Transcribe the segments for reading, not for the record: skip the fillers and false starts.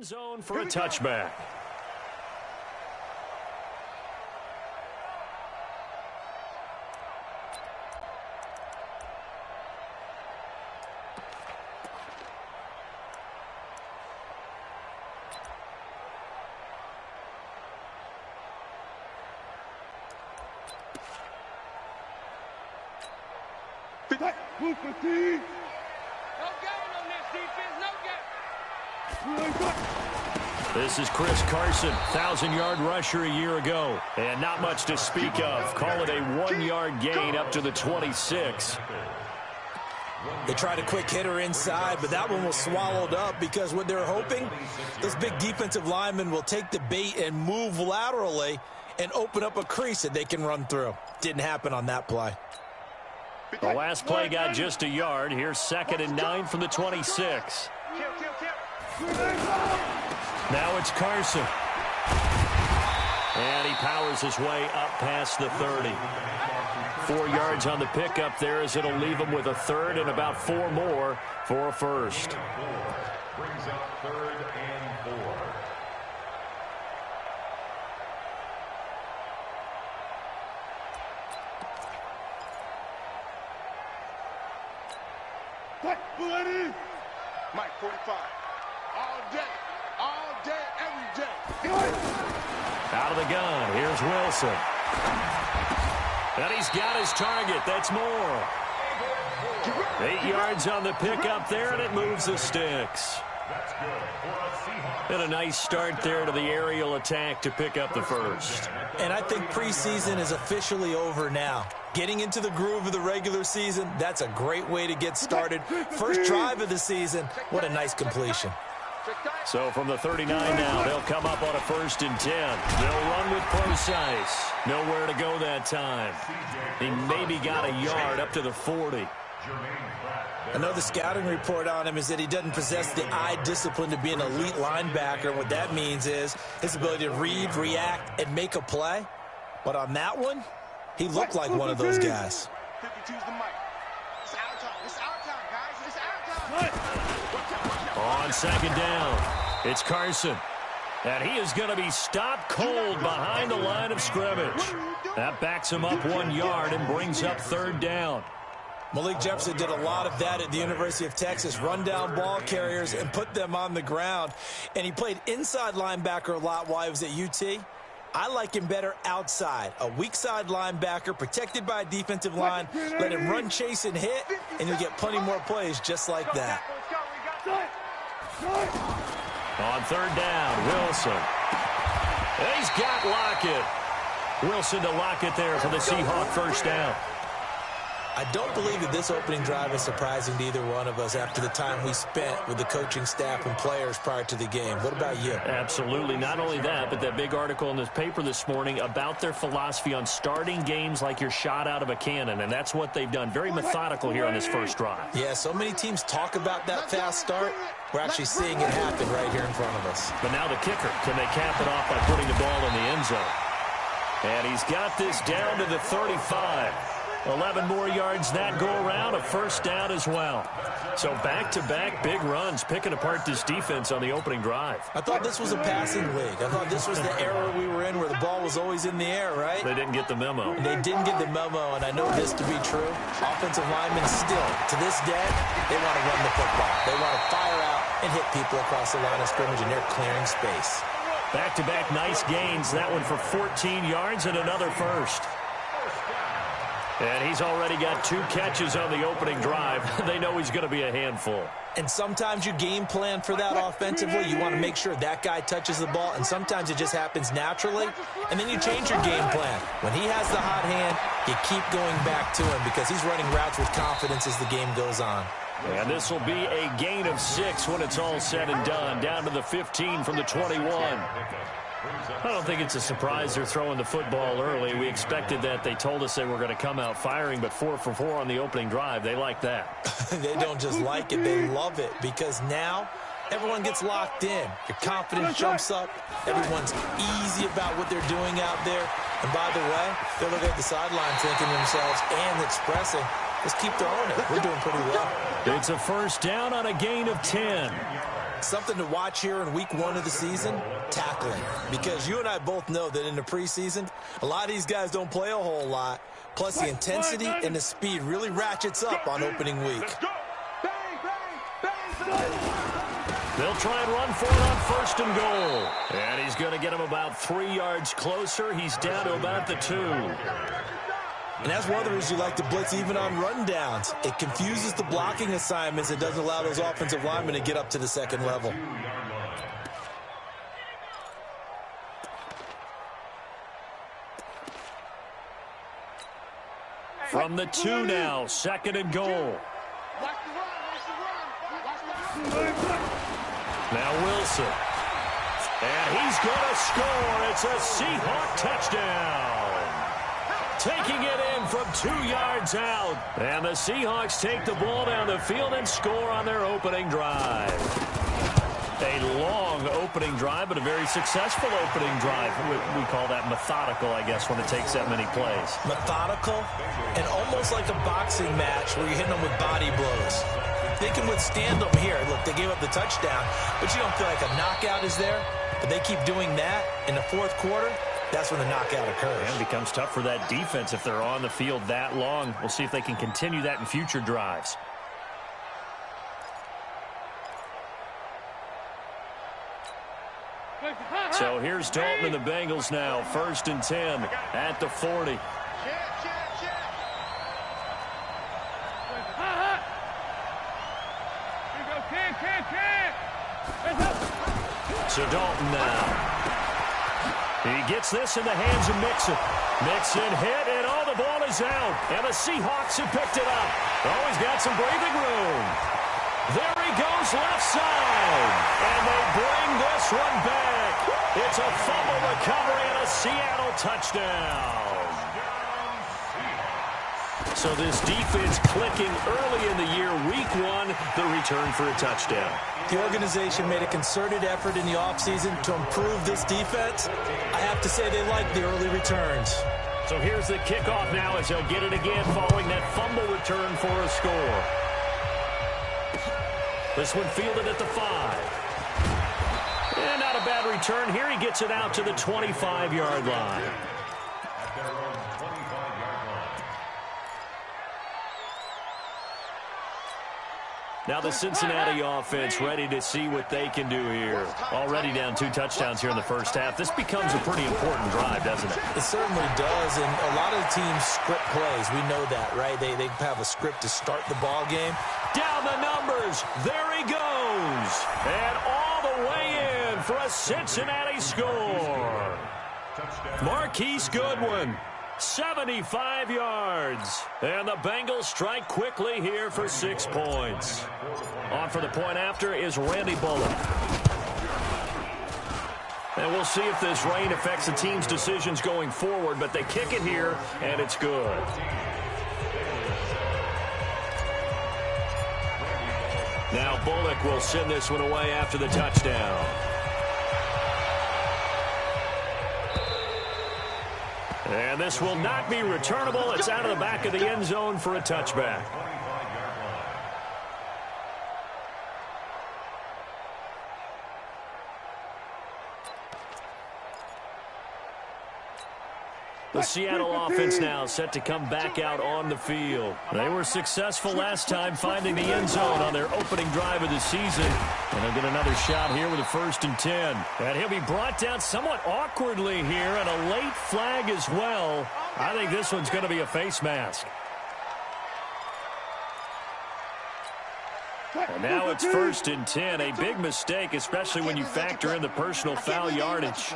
end zone for a touchback. No game on this defense, no game. This is Chris Carson, 1,000-yard rusher a year ago. And not much to speak of. Call it a 1-yard gain up to the 26. They tried a quick hitter inside, but that one was swallowed up because what they're hoping, those big defensive linemen will take the bait and move laterally and open up a crease that they can run through. Didn't happen on that play. The last play got just a yard. Here's 2nd and 9 from the 26. Now it's Carson. And he powers his way up past the 30. 4 yards on the pickup there as it'll leave him with a third and about 4 more for a first. Brings up 3rd and 4. Mike 45. All day, every day. Out of the gun, here's Wilson. And he's got his target. That's more. 8 yards on the pickup there, and it moves the sticks. That's good for a Seahawks. And a nice start there to the aerial attack to pick up the first. And I think preseason is officially over now. Getting into the groove of the regular season, that's a great way to get started. First drive of the season, what a nice completion. So from the 39 now, they'll come up on a 1st and 10. They'll run with precise. Nowhere to go that time. He maybe got a yard up to the 40. Another scouting report on him is that he doesn't possess the eye discipline to be an elite linebacker. What that means is his ability to read, react, and make a play. But on that one, he looked like one of those guys. 52's the mic. It's our time. It's our time, guys. It's our time. On 2nd down, it's Carson. And he is going to be stopped cold behind the line of scrimmage. That backs him up 1 yard and brings up 3rd down. Malik Jefferson did a lot of that at the University of Texas, run down ball carriers and put them on the ground. And he played inside linebacker a lot while he was at UT. I like him better outside. A weak side linebacker protected by a defensive line. Let him run, chase, and hit, and you'll get plenty more plays just like that. On 3rd down, Wilson. And he's got Lockett. Wilson to Lockett there for the Seahawk 1st down. I don't believe that this opening drive is surprising to either one of us after the time we spent with the coaching staff and players prior to the game. What about you? Absolutely. Not only that, but that big article in this paper this morning about their philosophy on starting games like you're shot out of a cannon, and that's what they've done. Very methodical here on this first drive. Yeah, so many teams talk about that fast start. We're actually seeing it happen right here in front of us. But now the kicker. Can they cap it off by putting the ball in the end zone? And he's got this down to the 35. 11 more yards that go around, a 1st down as well. So back-to-back big runs, picking apart this defense on the opening drive. I thought this was a passing league. I thought this was the era we were in where the ball was always in the air, right? They didn't get the memo. They didn't get the memo, and I know this to be true. Offensive linemen still, to this day, they want to run the football. They want to fire out and hit people across the line of scrimmage, and they're clearing space. Back-to-back nice gains. That one for 14 yards and another 1st. And he's already got 2 catches on the opening drive. They know he's going to be a handful. And sometimes you game plan for that offensively. You want to make sure that guy touches the ball, and sometimes it just happens naturally. And then you change your game plan. When he has the hot hand, you keep going back to him because he's running routes with confidence as the game goes on. And this will be a gain of 6 when it's all said and done. Down to the 15 from the 21. I don't think it's a surprise they're throwing the football early. We expected that. They told us they were going to come out firing, but 4 for 4 on the opening drive. They like that. They don't just like it, they love it, because now everyone gets locked in. Your confidence jumps up. Everyone's easy about what they're doing out there. And by the way, they're looking at the sideline thinking to themselves and expressing, let's keep throwing it. We're doing pretty well. It's a 1st down on a gain of 10. Something to watch here in week 1 of the season, tackling. Because you and I both know that in the preseason, a lot of these guys don't play a whole lot. Plus, the intensity and the speed really ratchets up on opening week. They'll try and run for it on 1st and goal. And he's going to get him about 3 yards closer. He's down to about the 2. And that's one of the reasons you like to blitz even on rundowns. It confuses the blocking assignments. It doesn't allow those offensive linemen to get up to the 2nd level. From the 2 now, 2nd and goal. Now Wilson. And he's going to score. It's a Seahawk touchdown. Taking it in from 2 yards out. And the Seahawks take the ball down the field and score on their opening drive. A long opening drive, but a very successful opening drive. We call that methodical, I guess, when it takes that many plays. Methodical and almost like a boxing match where you're hitting them with body blows. They can withstand them here. Look, they gave up the touchdown, but you don't feel like a knockout is there. But they keep doing that in the 4th quarter. That's when the knockout occurs. And it becomes tough for that defense if they're on the field that long. We'll see if they can continue that in future drives. So here's Dalton and the Bengals now. 1st and 10 at the 40. So Dalton now. He gets this in the hands of Mixon. Mixon hit, and the ball is out. And the Seahawks have picked it up. Oh, he's got some breathing room. There he goes left side. And they bring this one back. It's a fumble recovery and a Seattle touchdown. So this defense clicking early in the year. Week 1, the return for a touchdown. The organization made a concerted effort in the offseason to improve this defense. I have to say they like the early returns. So here's the kickoff now as they'll get it again following that fumble return for a score. This one fielded at the 5. And not a bad return here. He gets it out to the 25-yard line. Now the Cincinnati offense ready to see what they can do here. Already down 2 touchdowns here in the first half. This becomes a pretty important drive, doesn't it? It certainly does, and a lot of the teams script plays. We know that, right? They have a script to start the ball game. Down the numbers. There he goes. And all the way in for a Cincinnati score. Marquise Goodwin. 75 yards. And the Bengals strike quickly here for 6 points. On for the point after is Randy Bullock. And we'll see if this rain affects the team's decisions going forward, but they kick it here, and it's good. Now Bullock will send this one away after the touchdown. And this will not be returnable. It's out of the back of the end zone for a touchback. The Seattle offense now set to come back out on the field. They were successful last time finding the end zone on their opening drive of the season. And they'll get another shot here with a 1st and 10. And he'll be brought down somewhat awkwardly here, and a late flag as well. I think this one's going to be a face mask. And now it's 1st and 10. A big mistake, especially when you factor in the personal foul yardage.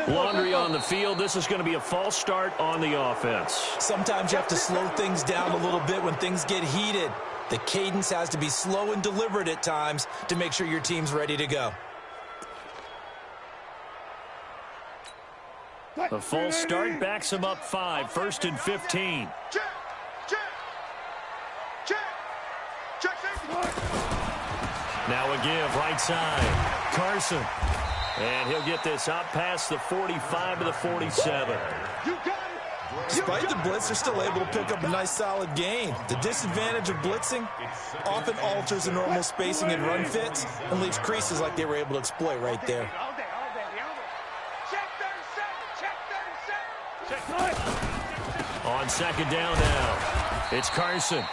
Laundry on the field. This is going to be a false start on the offense. Sometimes you have to slow things down a little bit when things get heated. The cadence has to be slow and deliberate at times to make sure your team's ready to go. The false start backs him up 5. 1st and 15. Now a give right side. Carson. And he'll get this out past the 45 to the 47. Despite the blitz, they're still able to pick up a nice solid gain. The disadvantage of blitzing often alters the normal spacing and run fits and leaves creases like they were able to exploit right there. On second down now, it's Carson.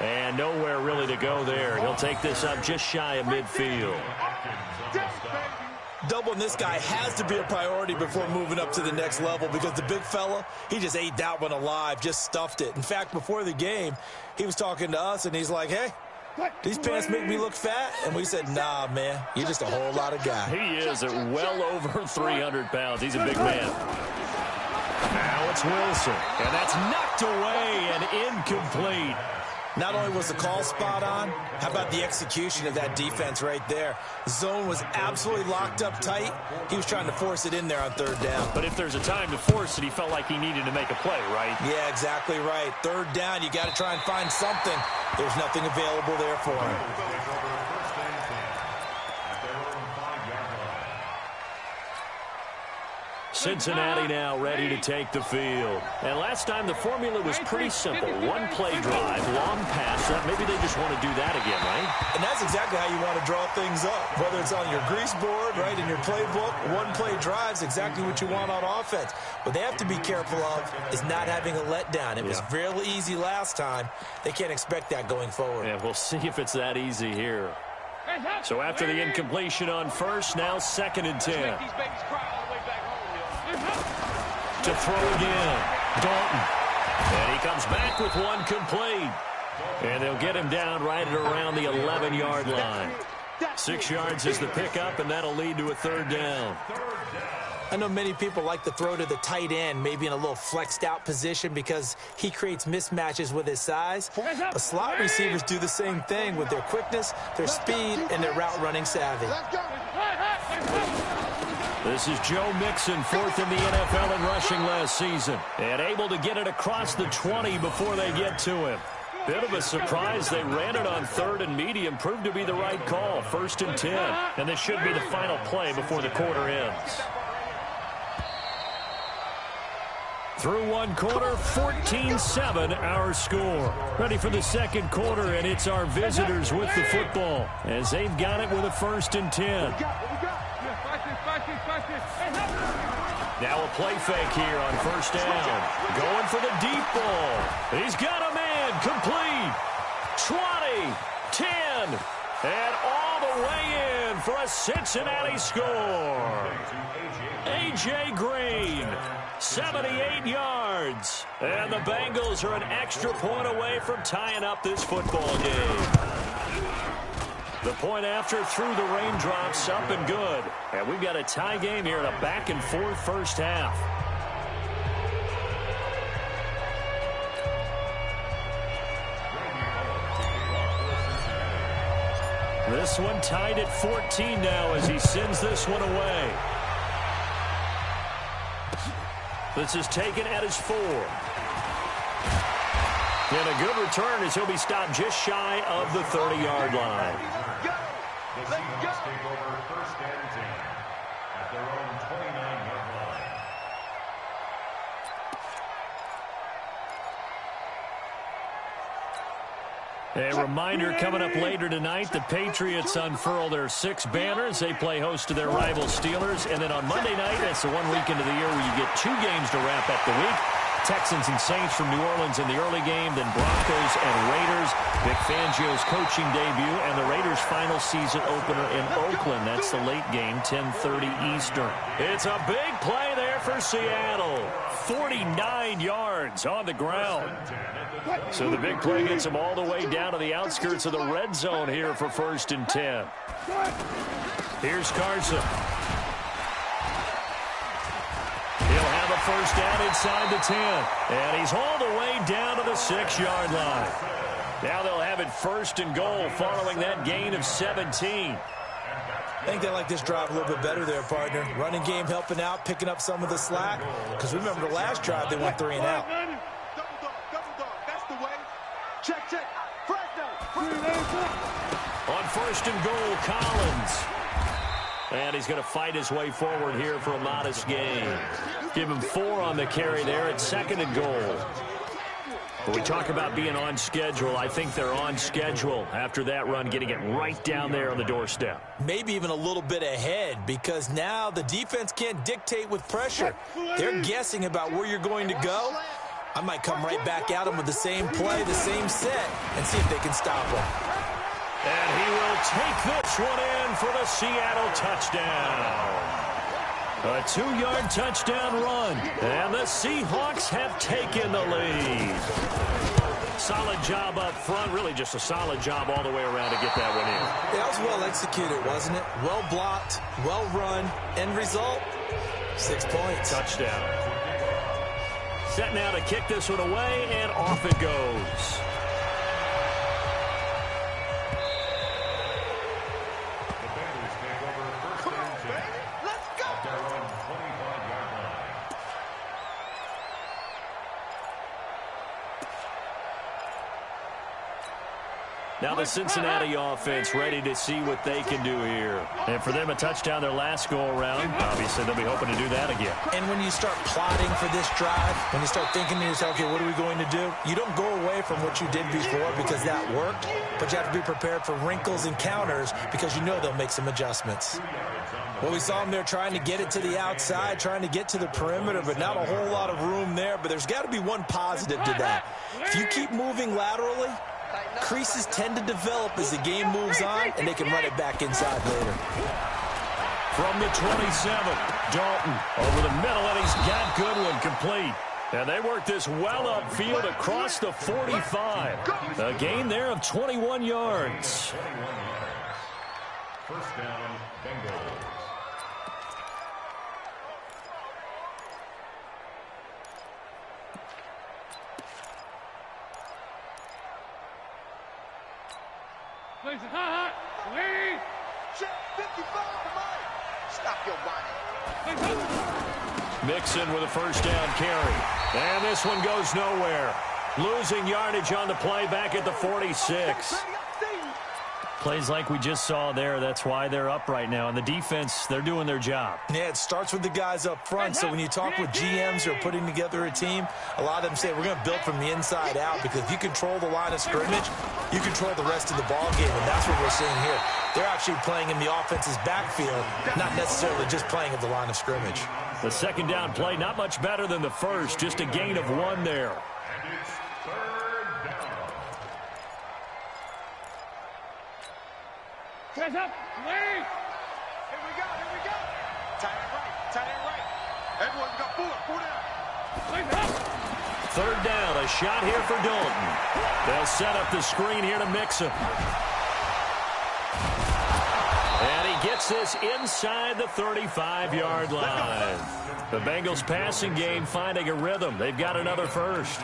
And nowhere really to go there. He'll take this up just shy of midfield. Doubling this guy has to be a priority before moving up to the next level because the big fella, he just ate that one alive, just stuffed it. In fact, before the game, he was talking to us, and he's like, hey, these pants make me look fat? And we said, nah, man, you're just a whole lot of guy. He is at well over 300 pounds. He's a big man. Now it's Wilson, and that's knocked away and incomplete. Not only was the call spot on, how about the execution of that defense right there? Zone was absolutely locked up tight. He was trying to force it in there on third down. But if there's a time to force it, he felt like he needed to make a play, right? Yeah, exactly right. Third down, you got to try and find something. There's nothing available there for him. Cincinnati now ready to take the field. And last time the formula was pretty simple. One play drive, long pass. Maybe they just want to do that again, right? And that's exactly how you want to draw things up. Whether it's on your grease board, right, in your playbook, one play drive's exactly what you want on offense. What they have to be careful of is not having a letdown. It was real easy last time. They can't expect that going forward. Yeah, we'll see if it's that easy here. So after the incompletion on first, now second and 10. To throw again, Dalton. And he comes back with one complete. And they'll get him down right at around the 11-yard line. 6 yards is the pickup, and that'll lead to a third down. I know many people like to throw to the tight end, maybe in a little flexed out position because he creates mismatches with his size. But slot receivers do the same thing with their quickness, their speed, and their route running savvy. This is Joe Mixon, fourth in the NFL in rushing last season, and able to get it across the 20 before they get to him. Bit of a surprise. They ran it on third and medium. Proved to be the right call. First and 10. And this should be the final play before the quarter ends. Through one quarter, 14-7 our score. Ready for the second quarter, and it's our visitors with the football as they've got it with a first and 10. Now a play fake here on first down. Going for the deep ball. He's got a man. Complete. 20, 10, and all the way in for a Cincinnati score. A.J. Green, 78 yards. And the Bengals are an extra point away from tying up this football game. The point after through the raindrops, up and good. And we've got a tie game here in a back-and-forth first half. This one tied at 14 now as he sends this one away. This is taken at his 4. And a good return as he'll be stopped just shy of the 30-yard line. The Seahawks take over first and 10 at their own 29-yard line. A reminder coming up later tonight, the Patriots unfurl their 6 banners. They play host to their rival Steelers. And then on Monday night, that's the one weekend of the year where you get 2 games to wrap up the week. Texans and Saints from New Orleans in the early game, then Broncos and Raiders. Vic Fangio's coaching debut and the Raiders' final season opener in Oakland. That's the late game, 10:30 Eastern. It's a big play there for Seattle. 49 yards on the ground. So the big play gets them all the way down to the outskirts of the red zone here for first and 10. Here's Carson. He'll have a first down inside the 10. And he's all the way down to the 6-yard line. Now they'll have it first and goal following that gain of 17. I think they like this drive a little bit better there, partner. Running game helping out, picking up some of the slack. Because remember the last drive, they went 3 and out. Double dog. That's the way. Check. Fresno. On first and goal, Collins. And he's going to fight his way forward here for a modest gain. Give him 4 on the carry there at 2nd and goal. When we talk about being on schedule, I think they're on schedule after that run, getting it right down there on the doorstep. Maybe even a little bit ahead, because now the defense can't dictate with pressure. They're guessing about where you're going to go. I might come right back at them with the same play, the same set, and see if they can stop them. And he will take this one in for the Seattle touchdown. A 2-yard touchdown run, and the Seahawks have taken the lead. Solid job up front, really just a solid job all the way around to get that one in. That was well executed, wasn't it? Well blocked, well run, end result, 6 points. Touchdown. Set now to kick this one away, and off it goes. Now the Cincinnati offense ready to see what they can do here. And for them, a touchdown their last go-around. Obviously, they'll be hoping to do that again. And when you start plotting for this drive, when you start thinking to yourself, okay, what are we going to do? You don't go away from what you did before because that worked, but you have to be prepared for wrinkles and counters because you know they'll make some adjustments. Well, we saw them there trying to get it to the outside, trying to get to the perimeter, but not a whole lot of room there. But there's got to be one positive to that. If you keep moving laterally, creases tend to develop as the game moves on, and they can run it back inside later. From the 27, Dalton over the middle, and he's got Goodwin complete. And they work this well upfield across the 45. A gain there of 21 yards. First down, Bengals. Stop your whining. Mixon with a first down carry. And this one goes nowhere. Losing yardage on the play back at the 46. Plays like we just saw there. That's why they're up right now. And the defense, they're doing their job. Yeah, it starts with the guys up front. So when you talk with GMs who are putting together a team, a lot of them say we're going to build from the inside out, because if you control the line of scrimmage, you control the rest of the ball game, and that's what we're seeing here. They're actually playing in the offense's backfield, not necessarily just playing at the line of scrimmage. The second down play, not much better than the first, just a gain of 1 there. And it's third down. Press up, lead. Here we go, here we go. Tight end right. Everyone's got 4 down. Third down, a shot here for Dalton. They'll set up the screen here to Mixon. And he gets this inside the 35-yard line. The Bengals passing game finding a rhythm. They've got another first.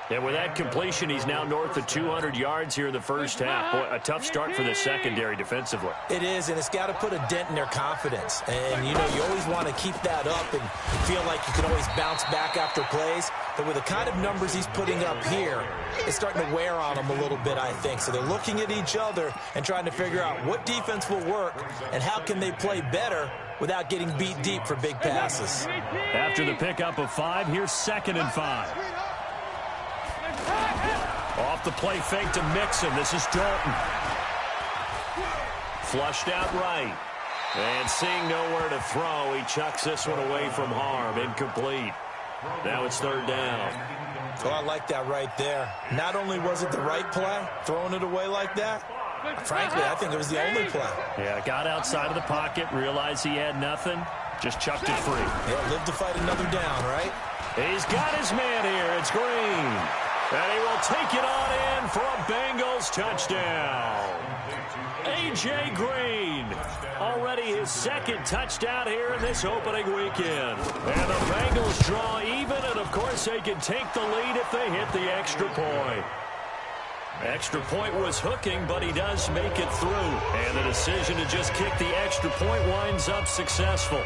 And with that completion, he's now north of 200 yards here in the first half. Boy, a tough start for the secondary defensively. It is, and it's got to put a dent in their confidence. And, you know, you always want to keep that up and feel like you can always bounce back after plays. But with the kind of numbers he's putting up here, it's starting to wear on them a little bit, I think. So they're looking at each other and trying to figure out what defense will work and how can they play better without getting beat deep for big passes. After the pickup of 5, here's 2nd and 5. Off the play fake to Mixon. This is Dalton. Flushed out right. And seeing nowhere to throw, he chucks this one away from harm. Incomplete. Now it's third down. Oh, I like that right there. Not only was it the right play, throwing it away like that, frankly, I think it was the only play. Yeah, got outside of the pocket, realized he had nothing, just chucked it free. Yeah, live to fight another down, right? He's got his man here. It's Green. And he will take it on in for a Bengals touchdown. A.J. Green, already his 2nd touchdown here in this opening weekend. And the Bengals draw even, and of course they can take the lead if they hit the extra point. Extra point was hooking, but he does make it through. And the decision to just kick the extra point winds up successful.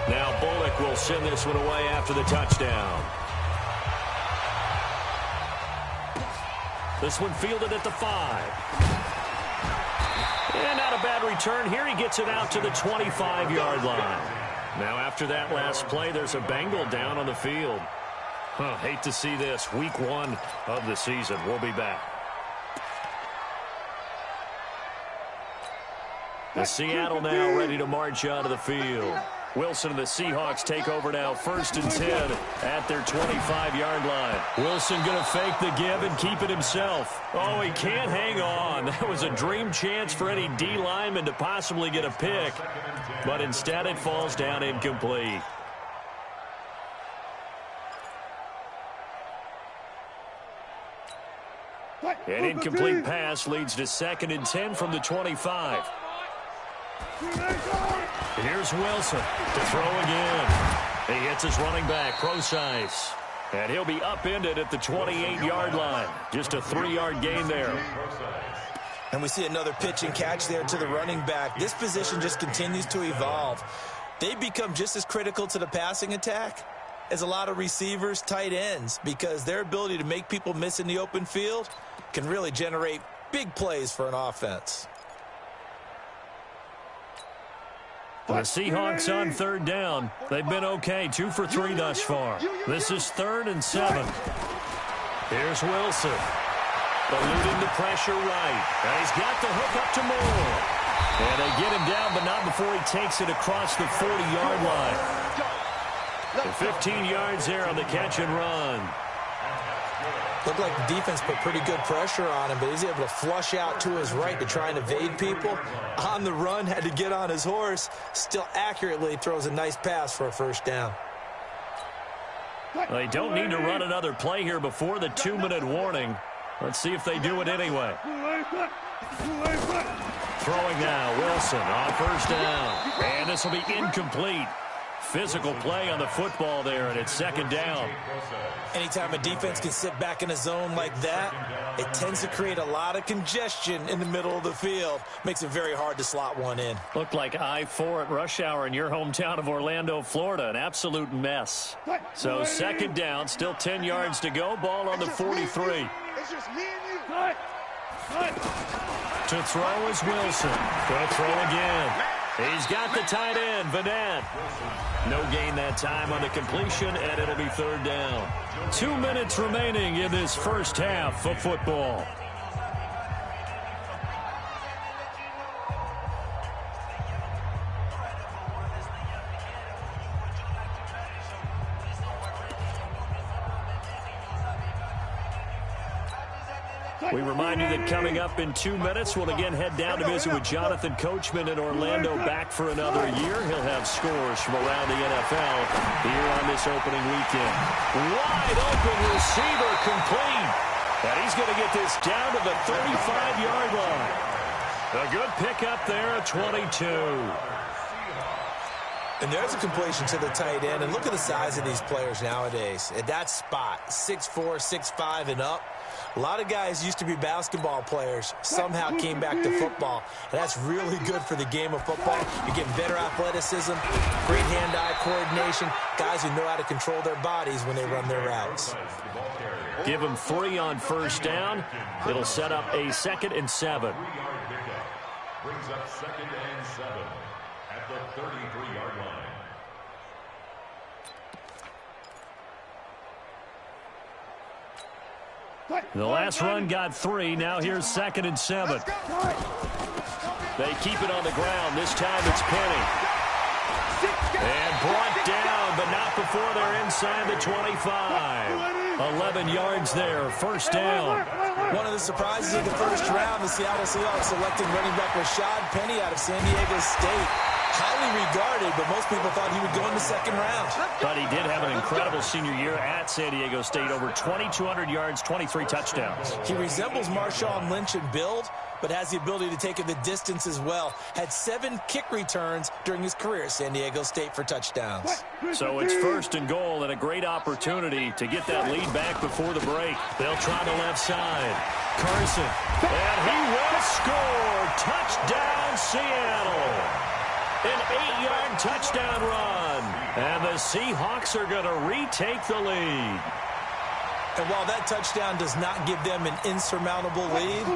Now Bullock will send this one away after the touchdown. This one fielded at the 5. And not a bad return here. He gets it out to the 25-yard line. Now after that last play, there's a Bengal down on the field. Hate to see this. Week 1 of the season. We'll be back. The Seattle now ready to march out of the field. Wilson and the Seahawks take over now, 1st and 10 at their 25-yard line. Wilson going to fake the give and keep it himself. Oh, he can't hang on. That was a dream chance for any D lineman to possibly get a pick, but instead it falls down incomplete. An incomplete pass leads to 2nd and 10 from the 25. Here's Wilson to throw again. He hits his running back, Procise. And he'll be upended at the 28-yard line. Just a 3-yard gain there. And we see another pitch and catch there to the running back. This position just continues to evolve. They become just as critical to the passing attack as a lot of receivers, tight ends, because their ability to make people miss in the open field can really generate big plays for an offense. The Seahawks on 3rd down. They've been okay, 2 for 3 thus far. This is 3rd and 7. Here's Wilson. Eluding the pressure right. And he's got the hook up to Moore. And they get him down, but not before he takes it across the 40-yard line. And 15 yards there on the catch and run. Looked like the defense put pretty good pressure on him, but he's able to flush out to his right to try and evade people. On the run, had to get on his horse. Still accurately throws a nice pass for a 1st down. They don't need to run another play here before the 2-minute warning. Let's see if they do it anyway. Throwing now, Wilson on 1st down. And this will be incomplete. Physical play on the football there, and it's 2nd down. Anytime a defense can sit back in a zone like that, it tends to create a lot of congestion in the middle of the field. Makes it very hard to slot one in. Looked like I-4 at rush hour in your hometown of Orlando, Florida. An absolute mess. So 2nd down, still 10 yards to go. Ball on the 43. It's just me and you. To throw is Wilson. Going to throw again. He's got the tight end, Vanette. No gain that time on the completion, and it'll be 3rd down. 2 minutes remaining in this first half of football. We remind you that coming up in 2 minutes, we'll again head down to visit with Jonathan Coachman in Orlando, back for another year. He'll have scores from around the NFL here on this opening weekend. Wide open receiver complete. And he's going to get this down to the 35-yard line. A good pickup there at 22. And there's a completion to the tight end. And look at the size of these players nowadays. At that spot, 6'4", 6'5", and up. A lot of guys used to be basketball players, somehow came back to football. And that's really good for the game of football. You're getting better athleticism, great hand-eye coordination, guys who know how to control their bodies when they run their routes. Give them 3 on 1st down. It'll set up a 2nd and 7. Brings up 2nd and 7 at the 33-yard line. The last run got 3. Now here's 2nd and 7. They keep it on the ground. This time it's Penny. And brought down, but not before they're inside the 25. 11 yards there, 1st down. One of the surprises of the 1st round, the Seattle Seahawks selecting running back Rashad Penny out of San Diego State. Highly regarded, but most people thought he would go in the 2nd round. But he did have an incredible senior year at San Diego State. Over 2,200 yards, 23 touchdowns. He resembles Marshawn Lynch in build, but has the ability to take it the distance as well. Had 7 kick returns during his career at San Diego State for touchdowns. So it's 1st and goal, and a great opportunity to get that lead back before the break. They'll try the left side. Carson, and he will score. Touchdown, Seattle. An 8-yard touchdown run. And the Seahawks are going to retake the lead. And while that touchdown does not give them an insurmountable lead,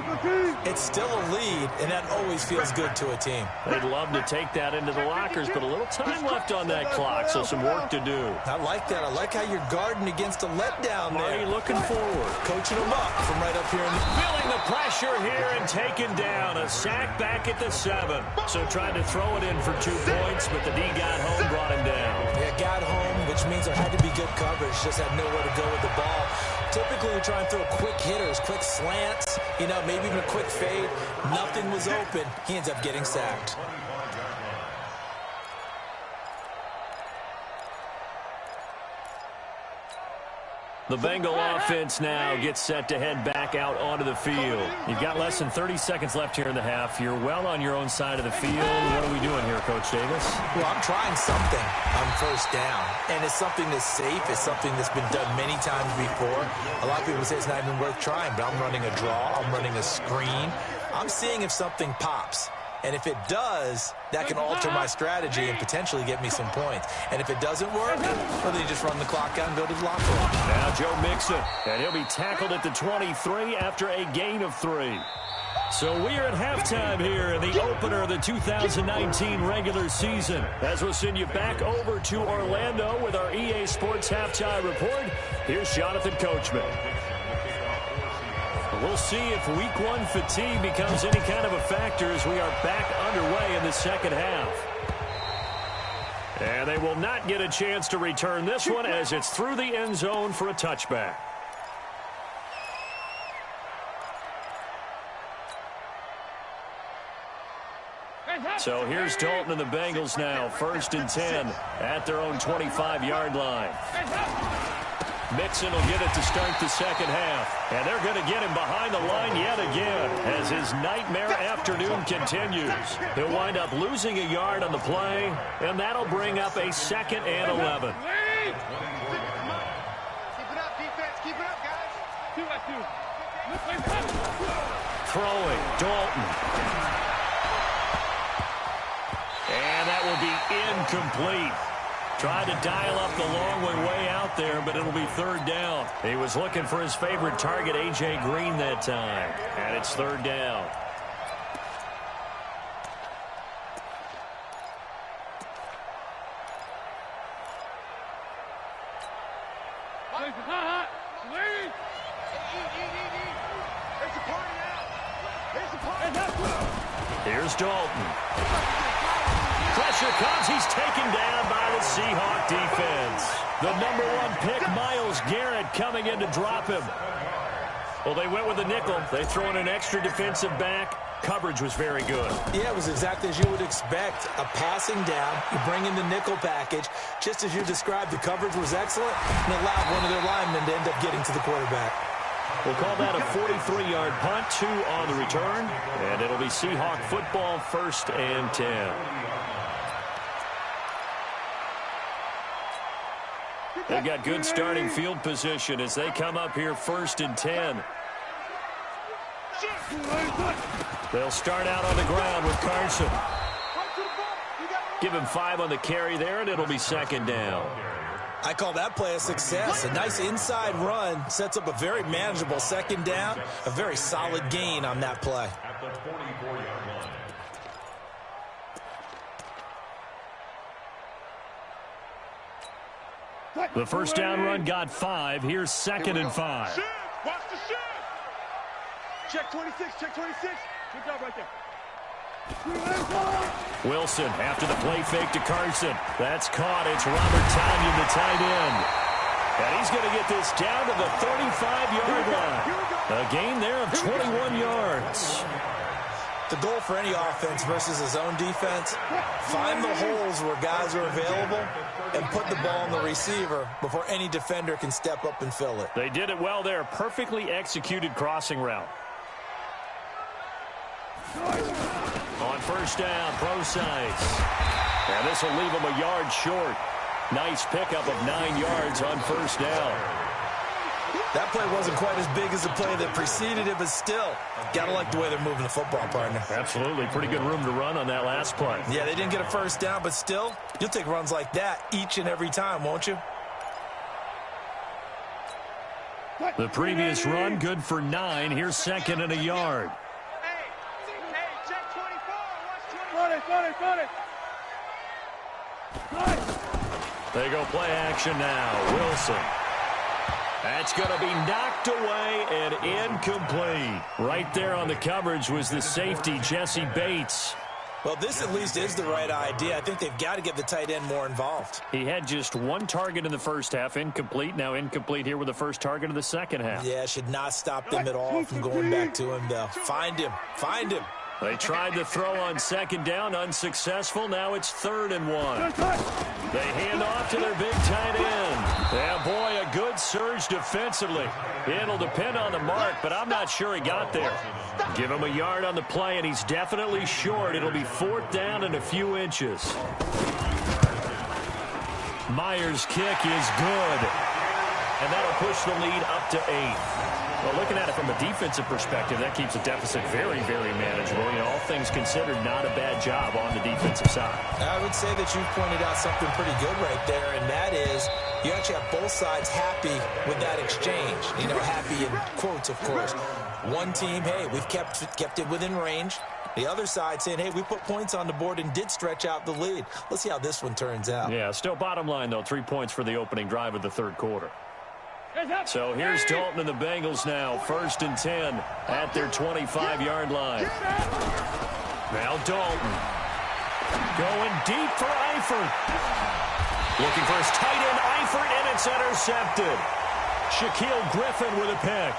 it's still a lead, and that always feels good to a team. They'd love to take that into the lockers, but a little time left on that clock, so some work to do. I like that. I like how you're guarding against a letdown there. Marty looking forward. Coaching them up from right up here. Feeling the pressure here and taken down. A sack back at the 7. So tried to throw it in for 2 points, but the D got home, brought him down. Yeah, got home, which means there had to be good coverage. Just had nowhere to go with the ball. Typically, you try and throw quick hitters, quick slants, you know, maybe even a quick fade. Nothing was open. He ends up getting sacked. The Bengal offense now gets set to head back out onto the field. You've got less than 30 seconds left here in the half. You're well on your own side of the field. What are we doing here, Coach Davis? Well, I'm trying something on first down, and it's something that's safe. It's something that's been done many times before. A lot of people say it's not even worth trying, but I'm running a draw. I'm running a screen. I'm seeing if something pops. And if it does, that can alter my strategy and potentially get me some points. And if it doesn't work, well, then you just run the clock out and go to the locker room. Now Joe Mixon, and he'll be tackled at the 23 after a gain of 3. So we are at halftime here in the opener of the 2019 regular season. As we'll send you back over to Orlando with our EA Sports Halftime Report, here's Jonathan Coachman. We'll see if week 1 fatigue becomes any kind of a factor as we are back underway in the second half. And they will not get a chance to return this one as it's through the end zone for a touchback. So here's Dalton and the Bengals now, 1st and 10 at their own 25-yard line. Mixon will get it to start the second half. And they're going to get him behind the line yet again as his nightmare afternoon continues. He'll wind up losing a yard on the play, and that'll bring up a 2nd and 11. Keep it up, defense. Keep it up, guys. Throwing, Dalton. And that will be incomplete. Tried to dial up the long way out there, but it'll be 3rd down. He was looking for his favorite target, A.J. Green, that time. And it's 3rd down. Here's Dalton. Pressure comes. He's taken down by the Seahawk defense. The #1 pick, Myles Garrett, coming in to drop him. Well, they went with the nickel. They throw in an extra defensive back. Coverage was very good. Yeah, it was exactly as you would expect. A passing down. You bring in the nickel package. Just as you described, the coverage was excellent and allowed one of their linemen to end up getting to the quarterback. We'll call that a 43-yard punt, 2 on the return. And it'll be Seahawk football, 1st and 10. They've got good starting field position as they come up here 1st and 10. They'll start out on the ground with Carson. Give him 5 on the carry there, and it'll be 2nd down. I call that play a success. A nice inside run sets up a very manageable 2nd down. A very solid gain on that play. At the 44-yard line. The 1st down run got 5. Here's 2nd and 5. Watch the shift. Check 26. Check 26. Good job right there. Wilson after the play fake to Carson. That's caught. It's Robert Tonyan, the tight end. And he's going to get this down to the 35-yard line. A gain there of 21 yards. The goal for any offense versus his own defense, find the holes where guys are available and put the ball on the receiver before any defender can step up and fill it. They did it well there. Perfectly executed crossing route. On 1st down, Procise. And this will leave him a yard short. Nice pickup of 9 yards on 1st down. That play wasn't quite as big as the play that preceded it, but still, got to like the way they're moving the football, partner. Absolutely. Pretty good room to run on that last play. Yeah, they didn't get a 1st down, but still, you'll take runs like that each and every time, won't you? The previous run, good for 9. Here's second and a yard. Hey, check 24. Watch 20. They go play action now. Wilson. That's going to be knocked away and incomplete. Right there on the coverage was the safety, Jesse Bates. Well, this at least is the right idea. I think they've got to get the tight end more involved. He had just one target in the first half, incomplete. Now incomplete here with the first target of the second half. Yeah, should not stop them at all from going back to him, though. Find him. Find him. They tried to throw on second down, unsuccessful. Now it's 3rd and 1. They hand off to their big tight end. Yeah, boy, a good surge defensively. It'll depend on the mark, but I'm not sure he got there. Give him a yard on the play, and he's definitely short. It'll be 4th down and a few inches. Myers' kick is good, and that'll push the lead up to 8. Well, looking at it from a defensive perspective, that keeps the deficit very, very manageable. You know, all things considered, not a bad job on the defensive side. I would say that you've pointed out something pretty good right there, and that is you actually have both sides happy with that exchange. You know, happy in quotes, of course. One team, hey, we've kept it within range. The other side saying, hey, we put points on the board and did stretch out the lead. Let's see how this one turns out. Yeah, still bottom line, though, 3 points for the opening drive of the third quarter. So here's Dalton and the Bengals now, 1st and 10 at their 25-yard line. Now Dalton going deep for Eifert. Looking for his tight end, Eifert, and it's intercepted. Shaquille Griffin with a pick.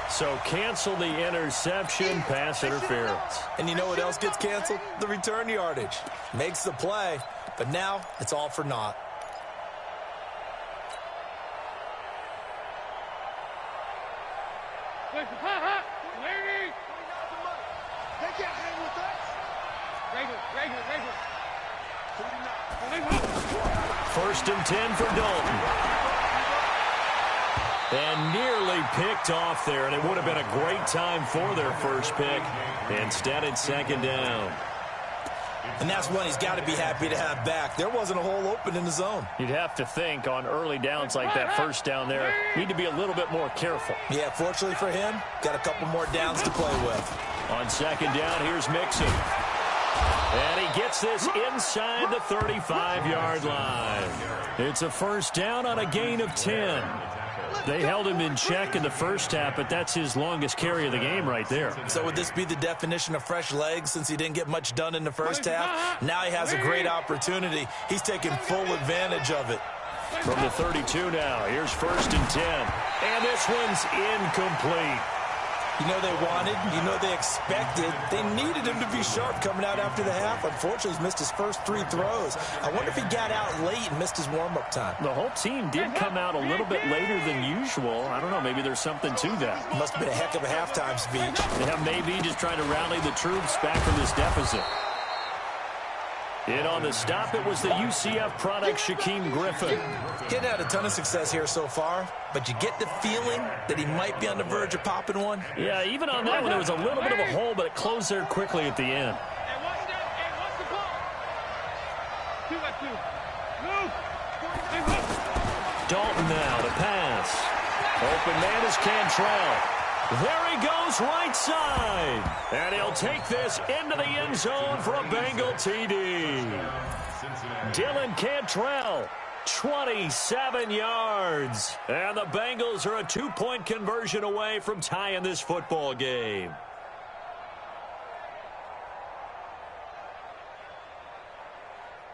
So cancel the interception, pass interference. And you know what else gets canceled? The return yardage. Makes the play, but now it's all for naught. First and 10 for Dalton. And nearly picked off there, and it would have been a great time for their first pick. Instead, it's 2nd down. And that's one he's got to be happy to have back. There wasn't a hole open in the zone. You'd have to think on early downs like that first down there, need to be a little bit more careful. Yeah, fortunately for him, got a couple more downs to play with. On 2nd down, here's Mixon. And he gets this inside the 35-yard line. It's a first down on a gain of 10. They held him in check in the first half, but that's his longest carry of the game right there. So would this be the definition of fresh legs since he didn't get much done in the first half? Now he has a great opportunity. He's taking full advantage of it. From the 32 now, here's 1st and 10. And this one's incomplete. You know they wanted, you know they expected. They needed him to be sharp coming out after the half. Unfortunately, he's missed his first 3 throws. I wonder if he got out late and missed his warm-up time. The whole team did come out a little bit later than usual. I don't know, maybe there's something to that. Must have been a heck of a halftime speech. Yeah, maybe just trying to rally the troops back from this deficit. In on the stop, it was the UCF product, Shaquille Griffin. He hadn't had a ton of success here so far, but you get the feeling that he might be on the verge of popping one. Yeah, even on that one, there was a little bit of a hole, but it closed there quickly at the end. Dalton now to pass. Open man is Cantrell. There he goes right side. And he'll take this into the end zone for a Bengal TD. Dylan Cantrell, 27 yards. And the Bengals are a 2-point conversion away from tying this football game.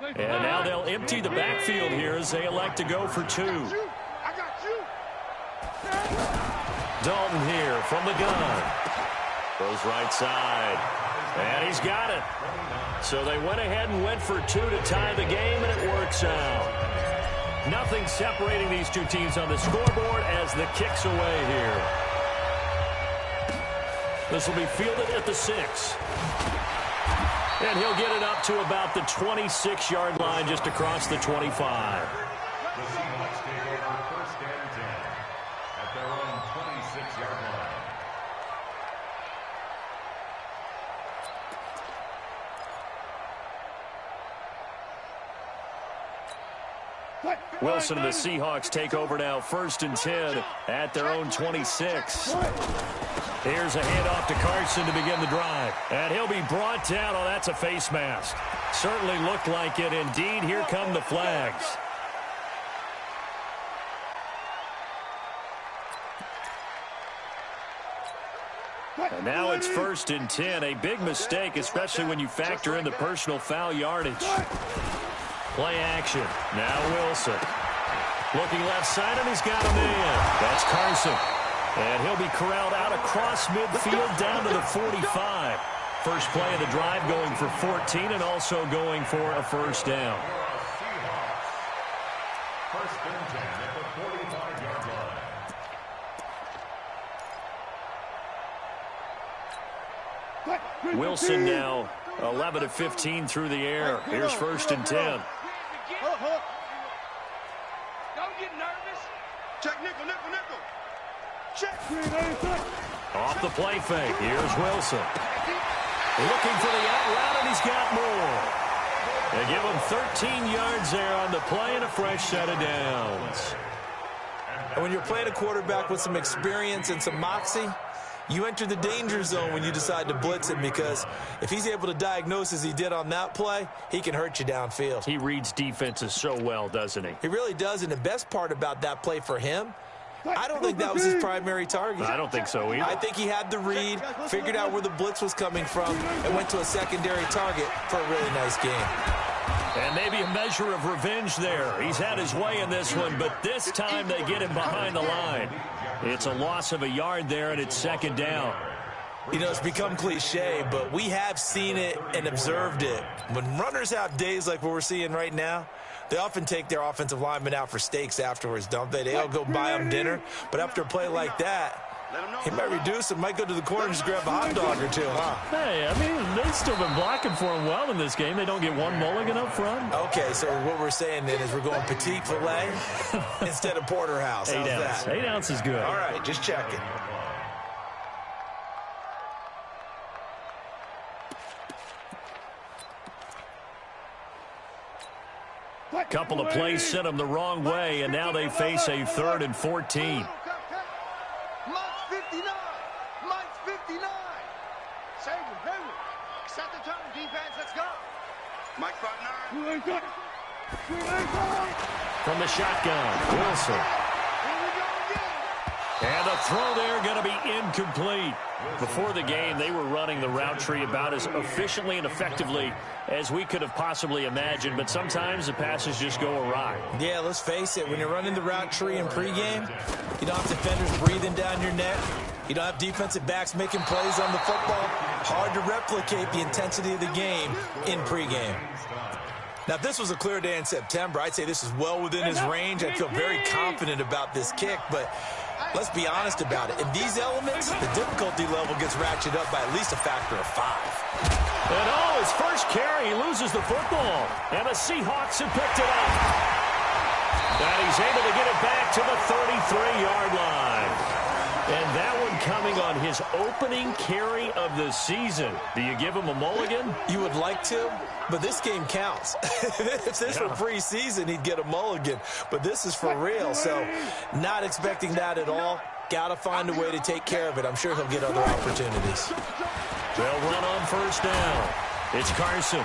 And now they'll empty the backfield here as they elect to go for 2. Dalton here from the gun. Goes right side. And he's got it. So they went ahead and went for 2 to tie the game, and it works out. Nothing separating these two teams on the scoreboard as the kick's away here. This will be fielded at the 6. And he'll get it up to about the 26-yard line just across the 25. Wilson and the Seahawks take over now, 1st and 10 at their own 26. Here's a handoff to Carson to begin the drive. And he'll be brought down. Oh, that's a face mask. Certainly looked like it. Indeed, here come the flags. And now it's 1st and 10. A big mistake, especially when you factor in the personal foul yardage. Play action. Now Wilson. Looking left side, and he's got him in. That's Carson. And he'll be corralled out across midfield down to the 45. First play of the drive going for 14 and also going for a first down. First and 10 at the 45-yard line. Wilson now 11 of 15 through the air. Here's 1st and 10. Don't get nervous. Check nickel, nickel, nickel. Check. Off the play fake. Here's Wilson. Looking for the out route, and he's got more. They give him 13 yards there on the play and a fresh set of downs. And when you're playing a quarterback with some experience and some moxie, you enter the danger zone when you decide to blitz him, because if he's able to diagnose as he did on that play, he can hurt you downfield. He reads defenses so well, doesn't he? He really does, and the best part about that play for him, I don't think that was his primary target. I don't think so either. I think he had the read, figured out where the blitz was coming from, and went to a secondary target for a really nice game. And maybe a measure of revenge there. He's had his way in this one, but this time they get him behind the line. It's a loss of a yard there, and it's 2nd down. You know, it's become cliche, but we have seen it and observed it. When runners have days like what we're seeing right now, they often take their offensive linemen out for steaks afterwards, don't they? They'll go buy them dinner, but after a play like that, he might reduce it, might go to the corner and just grab a hot dog or two, huh? Hey, I mean, they've still been blocking for him well in this game. They don't get one mulligan up front. Okay, so what we're saying then is we're going petite filet instead of porterhouse. 8 ounce. That? 8 ounce is good. All right, just checking. Couple of plays sent them the wrong way, and now they face a 3rd and 14. Mike's 59. Mike's 59. Save him, save him. Set the tone, defense. Let's go. Mike 59. From the shotgun, Wilson. And the throw there going to be incomplete. Before the game, they were running the route tree about as efficiently and effectively as we could have possibly imagined, but sometimes the passes just go awry. Yeah, let's face it, when you're running the route tree in pregame, you don't have defenders breathing down your neck. You don't have defensive backs making plays on the football. Hard to replicate the intensity of the game in pregame. Now, if this was a clear day in September, I'd say this is well within his range. I feel very confident about this kick, but let's be honest about it. In these elements, the difficulty level gets ratcheted up by at least a factor of 5. And his first carry, he loses the football. And the Seahawks have picked it up. And he's able to get it back to the 33-yard line. And that one coming on his opening carry of the season. Do you give him a mulligan? You would like to, but this game counts. If this were preseason, he'd get a mulligan. But this is for real, so not expecting that at all. Got to find a way to take care of it. I'm sure he'll get other opportunities. They'll run on first down. It's Carson.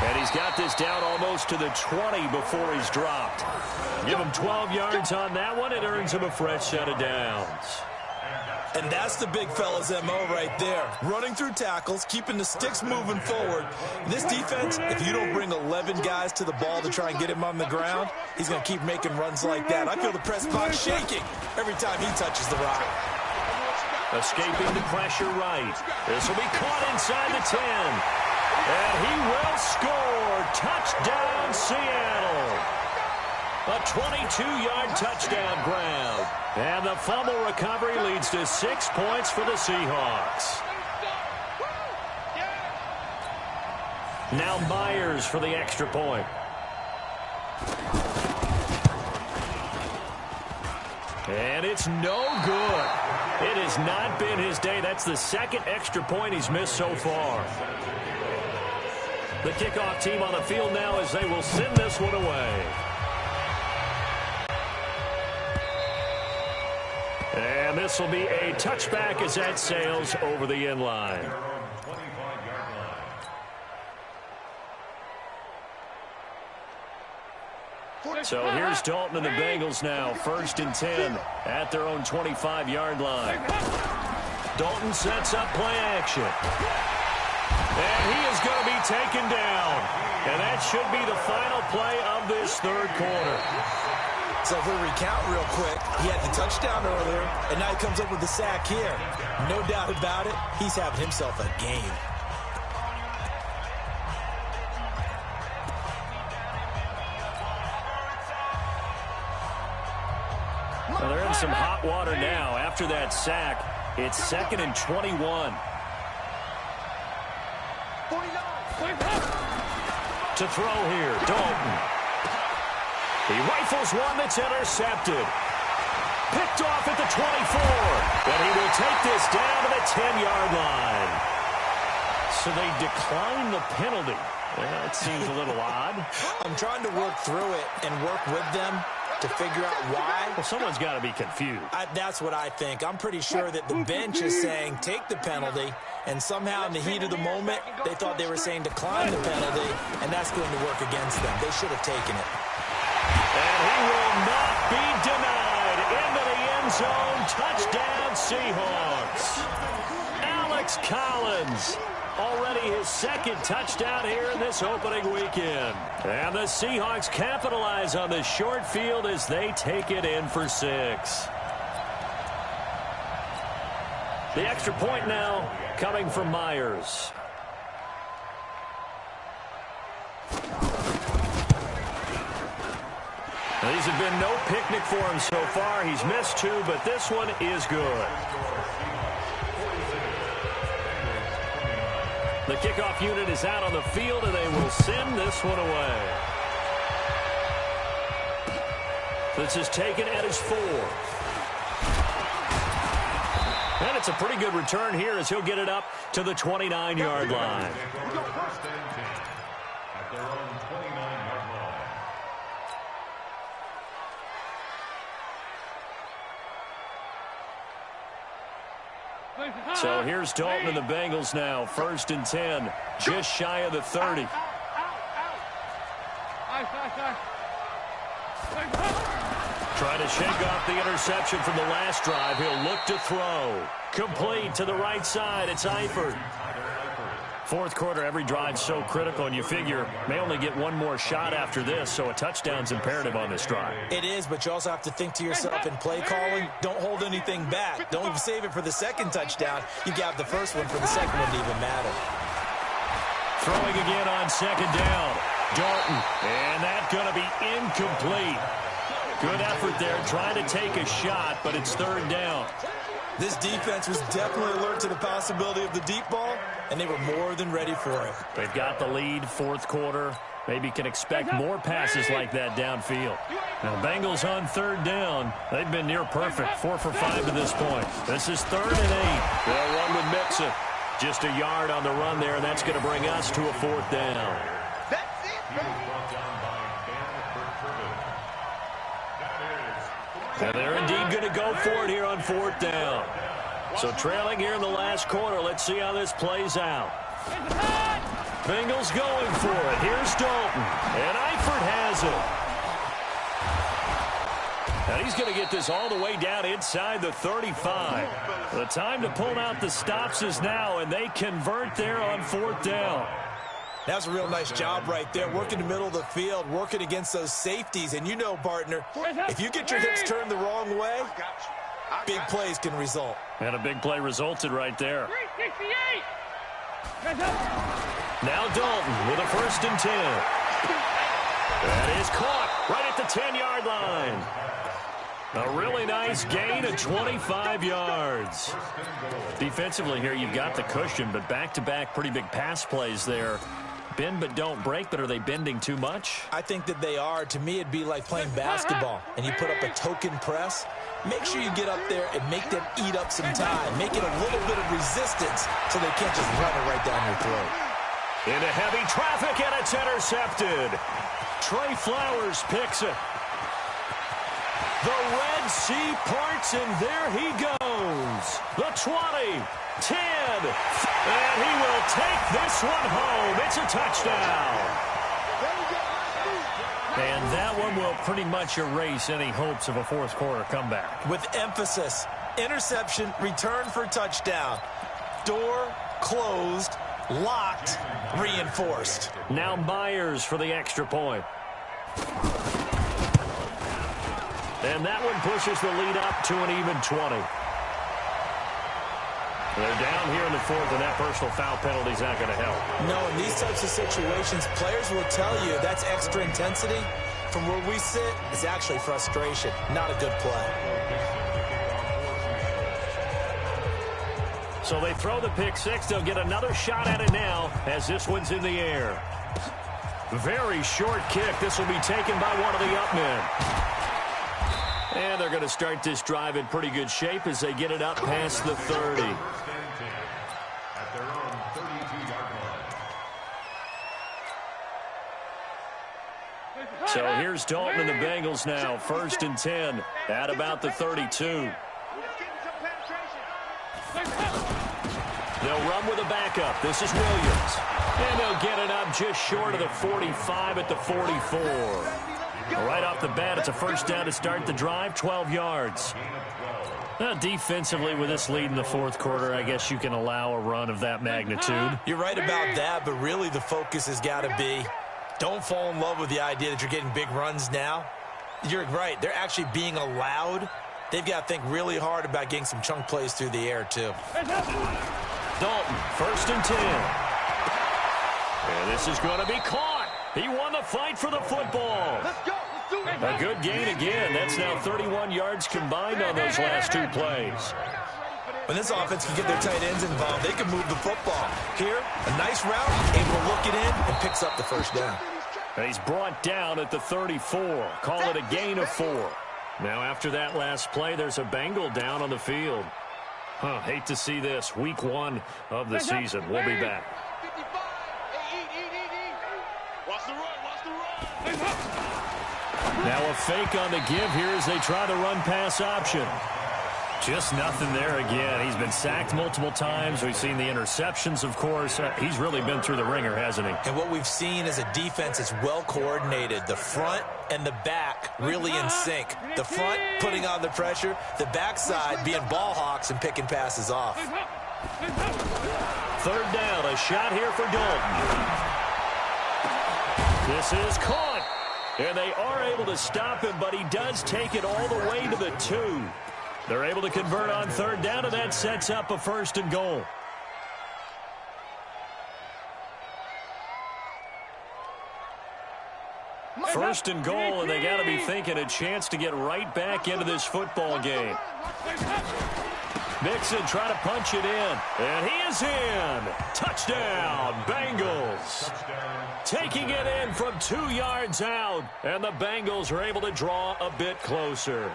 And he's got this down almost to the 20 before he's dropped. Give him 12 yards on that one. It earns him a fresh set of downs. And that's the big fella's MO right there. Running through tackles, keeping the sticks moving forward. This defense, if you don't bring 11 guys to the ball to try and get him on the ground, he's going to keep making runs like that. I feel the press box shaking every time he touches the rock. Escaping the pressure right. This will be caught inside the 10. And he will score. Touchdown, Seattle. A 22-yard touchdown grab. And the fumble recovery leads to 6 points for the Seahawks. Now Myers for the extra point. And it's no good. It has not been his day. That's the second extra point he's missed so far. The kickoff team on the field now as they will send this one away. this will be a touchback as that sails over the end line. So here's Dalton and the Bengals now, 1st and 10 at their own 25-yard line. Dalton sets up play action. And he is going to be taken down. And that should be the final play of this third quarter. So if we recount real quick, he had the touchdown earlier, and now he comes up with the sack here. No doubt about it, he's having himself a game. Well, they're in some hot water now. After that sack, it's 2nd and 21. To throw here, Dalton. He rifles one that's intercepted. Picked off at the 24. And he will take this down to the 10-yard line. So they decline the penalty. Well, it seems a little odd. I'm trying to work through it and work with them to figure out why. Well, someone's got to be confused. That's what I think. I'm pretty sure that the bench is saying take the penalty, and somehow in the heat of the moment, they thought they were saying decline the penalty, and that's going to work against them. They should have taken it. And he will not be denied. Into the end zone. Touchdown, Seahawks. Alex Collins. Already his 2nd touchdown here in this opening weekend. And the Seahawks capitalize on the short field as they take it in for 6. The extra point now coming from Myers. Now, these have been no picnic for him so far. He's missed 2, but this one is good. The kickoff unit is out on the field, and they will send this one away. This is taken at his 4. And it's a pretty good return here as he'll get it up to the 29-yard line. So here's Dalton and the Bengals now, 1st and 10, just shy of the 30. Trying to shake off the interception from the last drive. He'll look to throw. Complete to the right side. It's Eifert. 4th quarter, every drive's so critical, and you figure may only get one more shot after this, so a touchdown's imperative on this drive. It is, but you also have to think to yourself in play calling, don't hold anything back. Don't save it for the 2nd touchdown. You got the 1st one for the 2nd one to even matter. Throwing again on 2nd down. Dalton, and that's going to be incomplete. Good effort there, trying to take a shot, but it's 3rd down. This defense was definitely alert to the possibility of the deep ball, and they were more than ready for it. They've got the lead, 4th quarter. Maybe can expect more passes like that downfield. Now, Bengals on 3rd down. They've been near perfect, 4 for 5 to this point. This is 3rd and 8. They'll run with Mixon. Just a yard on the run there, and that's going to bring us to a 4th down. That's it, And they're indeed going to go for it here on 4th down. So trailing here in the last quarter. Let's see how this plays out. Bengals going for it. Here's Dalton. And Eifert has it. And he's going to get this all the way down inside the 35. The time to pull out the stops is now, and they convert there on 4th down. That was a real nice job right there, working the middle of the field, working against those safeties. And you know, partner, if you get your hips turned the wrong way, big plays can result. And a big play resulted right there. Now Dalton with a 1st and 10. That is caught right at the 10-yard line. A really nice gain of 25 yards. Defensively here, you've got the cushion, but back-to-back pretty big pass plays there. Bend but don't break, but are they bending too much? I think that they are. To me, it'd be like playing basketball, and you put up a token press. Make sure you get up there and make them eat up some time. Make it a little bit of resistance so they can't just run it right down your throat. Into heavy traffic, and it's intercepted. Trey Flowers picks it. The Red Sea parts, and there he goes. goes. The 20, 10, and he will take this one home. It's a touchdown. And that one will pretty much erase any hopes of a fourth quarter comeback. With emphasis, interception, return for touchdown. Door closed, locked, reinforced. Now Myers for the extra point. And that one pushes the lead up to an even 20. They're down here in the fourth, and that personal foul penalty is not going to help. No, in these types of situations, players will tell you that's extra intensity. From where we sit, it's actually frustration, not a good play. So they throw the pick six. They'll get another shot at it now as this one's in the air. Very short kick. This will be taken by one of the up men. And they're going to start this drive in pretty good shape as they get it up past the 30. So here's Dalton and the Bengals now. 1st and 10 at about the 32. They'll run with a backup. This is Williams. And they'll get it up just short of the 45 at the 44. Right off the bat, it's a first down to start the drive, 12 yards. Defensively, with this lead in the fourth quarter, I guess you can allow a run of that magnitude. You're right about that, but really the focus has got to be don't fall in love with the idea that you're getting big runs now. You're right. They're actually being allowed. They've got to think really hard about getting some chunk plays through the air, too. Dalton, 1st and 10. And this is going to be caught. He won the fight for the football. Let's go. Let's do it. A good gain again. That's now 31 yards combined on those last two plays. When this offense can get their tight ends involved, they can move the football. Here, a nice route, able to look it in, and picks up the first down. And he's brought down at the 34. Call it a gain of 4. Now, after that last play, there's a Bengal down on the field. Hate to see this. Week 1 of the season. We'll be back. 55. Watch the run. Watch the run. Now a fake on the give here as they try the run-pass option. Just nothing there again. He's been sacked multiple times. We've seen the interceptions, of course. He's really been through the ringer, hasn't he? And what we've seen is a defense that's well coordinated. The front and the back really in sync. The front putting on the pressure. The backside being ball hawks and picking passes off. 3rd down. A shot here for Dalton. This is caught. And they are able to stop him, but he does take it all the way to the 2. They're able to convert on 3rd down, and that sets up a 1st and goal. First and goal, and they got to be thinking a chance to get right back into this football game. Mixon trying to punch it in, and he is in. Touchdown, Bengals. Taking it in from 2 yards out, and the Bengals are able to draw a bit closer.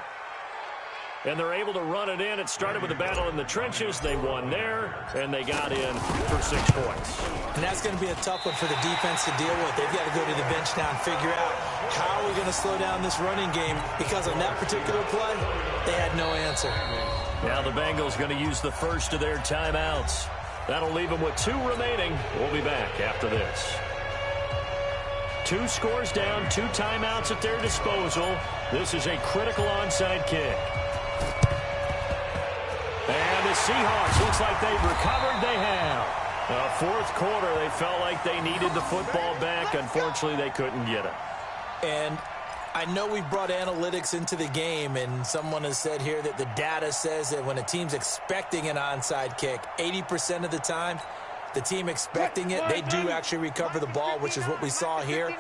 And they're able to run it in. It started with a battle in the trenches. They won there, and they got in for 6 points. And that's going to be a tough one for the defense to deal with. They've got to go to the bench now and figure out how are we going to slow down this running game, because on that particular play, they had no answer. Now the Bengals going to use the first of their timeouts. That'll leave them with 2 remaining. We'll be back after this. 2 scores down, 2 timeouts at their disposal. This is a critical onside kick. And the Seahawks, looks like they've recovered. They have. 4th quarter, they felt like they needed the football back. Unfortunately, they couldn't get it. And I know we've brought analytics into the game, and someone has said here that the data says that when a team's expecting an onside kick, 80% of the time, the team expecting it, they do actually recover the ball, which is what we saw here.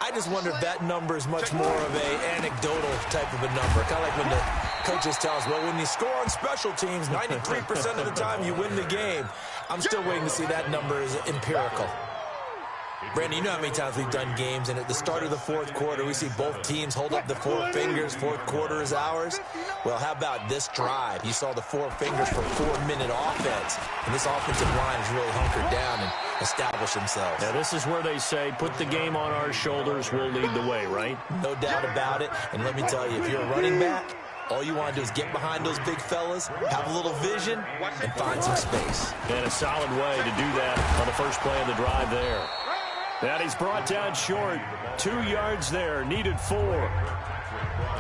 I just wonder if that number is much more of a anecdotal type of a number. Kind of like when the coaches tell us, well, when you score on special teams, 93% of the time you win the game. I'm still waiting to see that number is empirical. Brandon, you know how many times we've done games, and at the start of the 4th quarter, we see both teams hold up the 4 fingers, 4th quarter is ours. Well, how about this drive? You saw the 4 fingers for 4-minute offense, and this offensive line has really hunkered down and established themselves. Now, this is where they say, put the game on our shoulders, we'll lead the way, right? No doubt about it, and let me tell you, if you're a running back, All you want to do is get behind those big fellas, have a little vision, and find some space. And a solid way to do that on the first play of the drive there. And he's brought down short. 2 yards there, needed 4.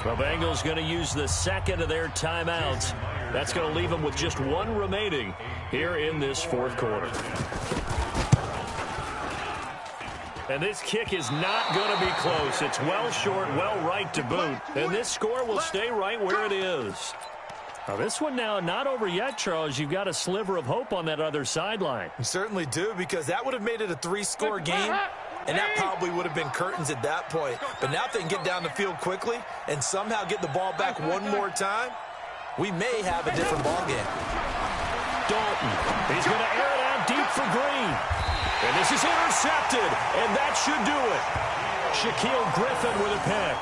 The Bengals going to use the second of their timeouts. That's going to leave them with just 1 remaining here in this fourth quarter. And this kick is not going to be close. It's well short, well right to boot. And this score will stay right where it is. Now this one now not over yet, Charles. You've got a sliver of hope on that other sideline. You certainly do, because that would have made it a 3-score game, and that probably would have been curtains at that point. But now if they can get down the field quickly and somehow get the ball back one more time, we may have a different ball game. Dalton, he's going to air it out deep for Green. And this is intercepted, and that should do it. Shaquille Griffin with a pick.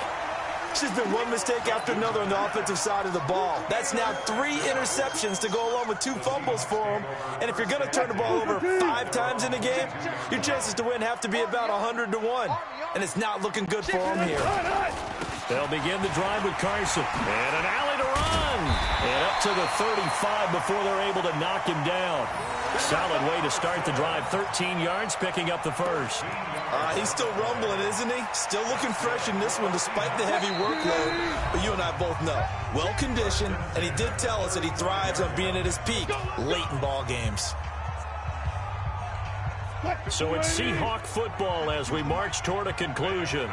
It's just been one mistake after another on the offensive side of the ball. That's now 3 interceptions to go along with 2 fumbles for him. And if you're going to turn the ball over 5 times in a game, your chances to win have to be about 100 to 1. And it's not looking good for him here. They'll begin the drive with Carson. And an alley to run. And up to the 35 before they're able to knock him down. Solid way to start the drive. 13 yards, picking up the first. He's still rumbling, isn't he? Still looking fresh in this one despite the heavy workload. But you and I both know, well-conditioned, and he did tell us that he thrives on being at his peak late in ball games. So it's Seahawk football as we march toward a conclusion.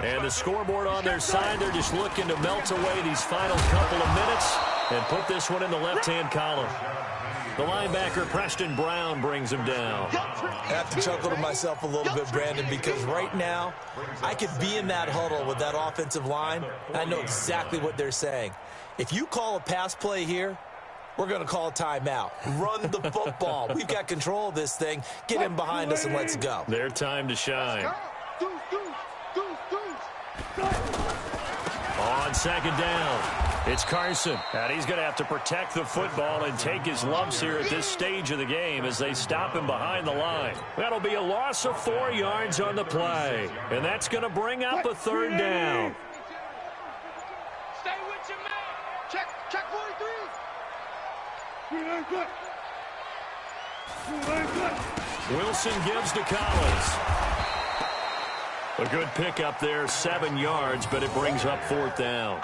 And the scoreboard on their side, they're just looking to melt away these final couple of minutes and put this one in the left-hand column. The linebacker, Preston Brown, brings him down. I have to chuckle to myself a little bit, Brandon, because right now I could be in that huddle with that offensive line, and I know exactly what they're saying. If you call a pass play here, we're going to call a timeout. Run the football. We've got control of this thing. Get him behind us and let's go. Their time to shine. On second down, it's Carson. And he's going to have to protect the football and take his lumps here at this stage of the game as they stop him behind the line. That'll be a loss of 4 yards on the play. And that's going to bring up a third down. Stay with your man. Check 43. Wilson gives to Collins. A good pickup there, 7 yards, but it brings up 4th down.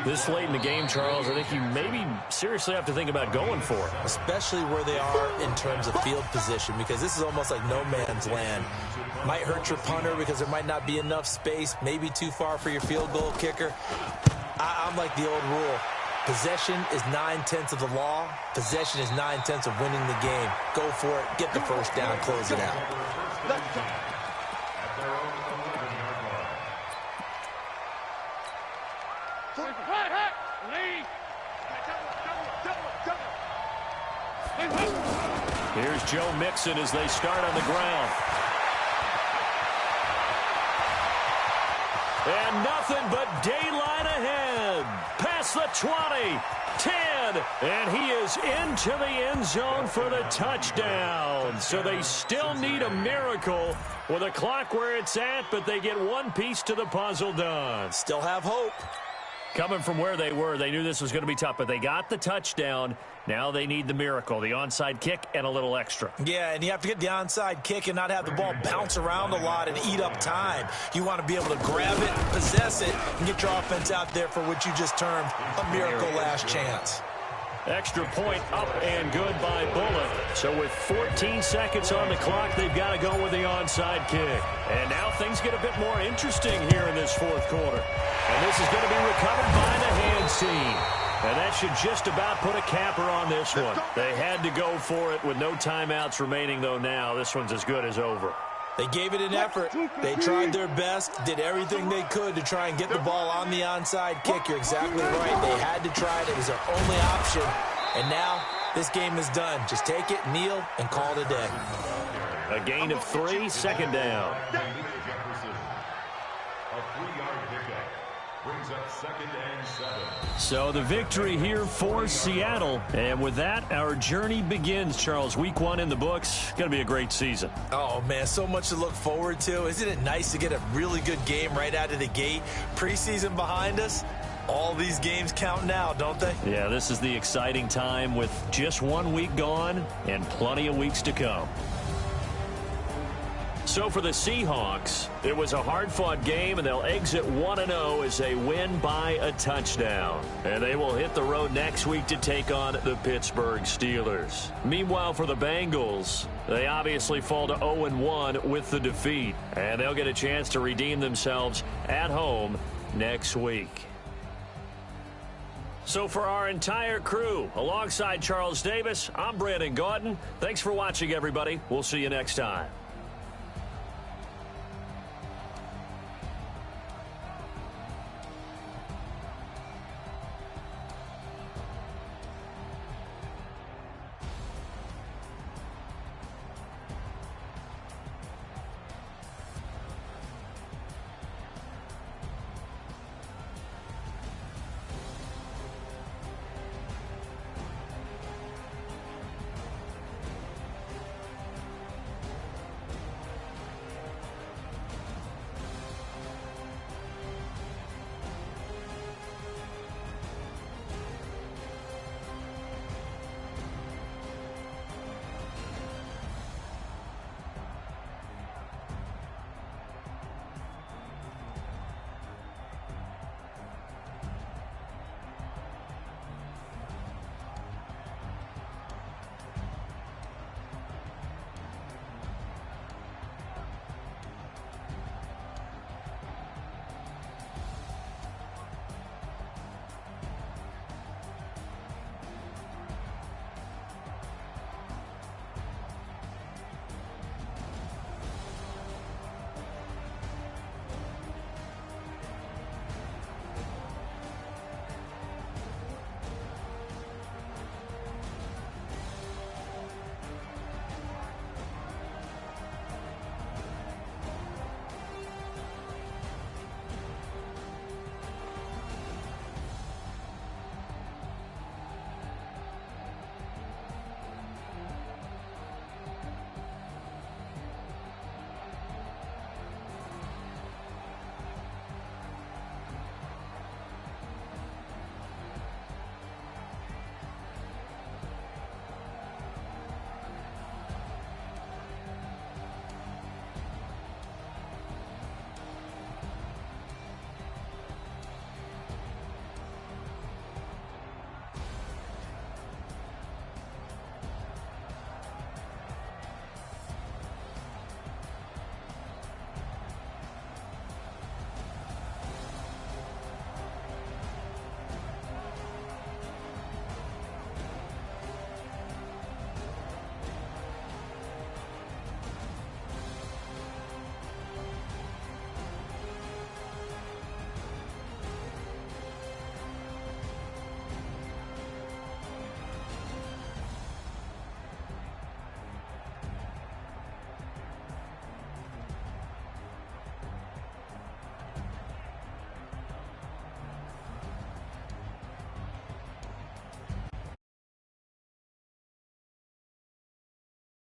This late in the game, Charles, I think you maybe seriously have to think about going for it. Especially where they are in terms of field position, because this is almost like no man's land. Might hurt your punter because there might not be enough space, maybe too far for your field goal kicker. I'm like the old rule. Possession is 9/10 of the law. Possession is 9/10 of winning the game. Go for it. Get the first down. Close it out. Here's Joe Mixon as they start on the ground. And nothing but daylight ahead. Past the 20, 10, and he is into the end zone for the touchdown. So they still need a miracle with a clock where it's at, but they get one piece to the puzzle done. Still have hope. Coming from where they were, they knew this was going to be tough, but they got the touchdown. Now they need the miracle, the onside kick and a little extra. Yeah, and you have to get the onside kick and not have the ball bounce around a lot and eat up time. You want to be able to grab it, possess it, and get your offense out there for what you just termed a miracle last chance. Extra point up and good by Bullock. So with 14 seconds on the clock, they've got to go with the onside kick. And now things get a bit more interesting here in this fourth quarter. And this is going to be recovered by the hands team. And that should just about put a capper on this one. They had to go for it with no timeouts remaining, though now. This one's as good as over. They gave it an effort. They tried their best, did everything they could to try and get the ball on the onside kick. You're exactly right. They had to try it. It was their only option. And now this game is done. Just take it, kneel, and call it a day. A gain of 3, second down. A 3-yard pickup brings up 2nd and 7. So the victory here for Seattle. And with that, our journey begins, Charles. Week 1 in the books. Going to be a great season. Oh, man, so much to look forward to. Isn't it nice to get a really good game right out of the gate? Preseason behind us. All these games count now, don't they? Yeah, this is the exciting time with just 1 week gone and plenty of weeks to come. So for the Seahawks, it was a hard-fought game, and they'll exit 1-0 as they win by a touchdown. And they will hit the road next week to take on the Pittsburgh Steelers. Meanwhile, for the Bengals, they obviously fall to 0-1 with the defeat. And they'll get a chance to redeem themselves at home next week. So for our entire crew, alongside Charles Davis, I'm Brandon Gaudin. Thanks for watching, everybody. We'll see you next time.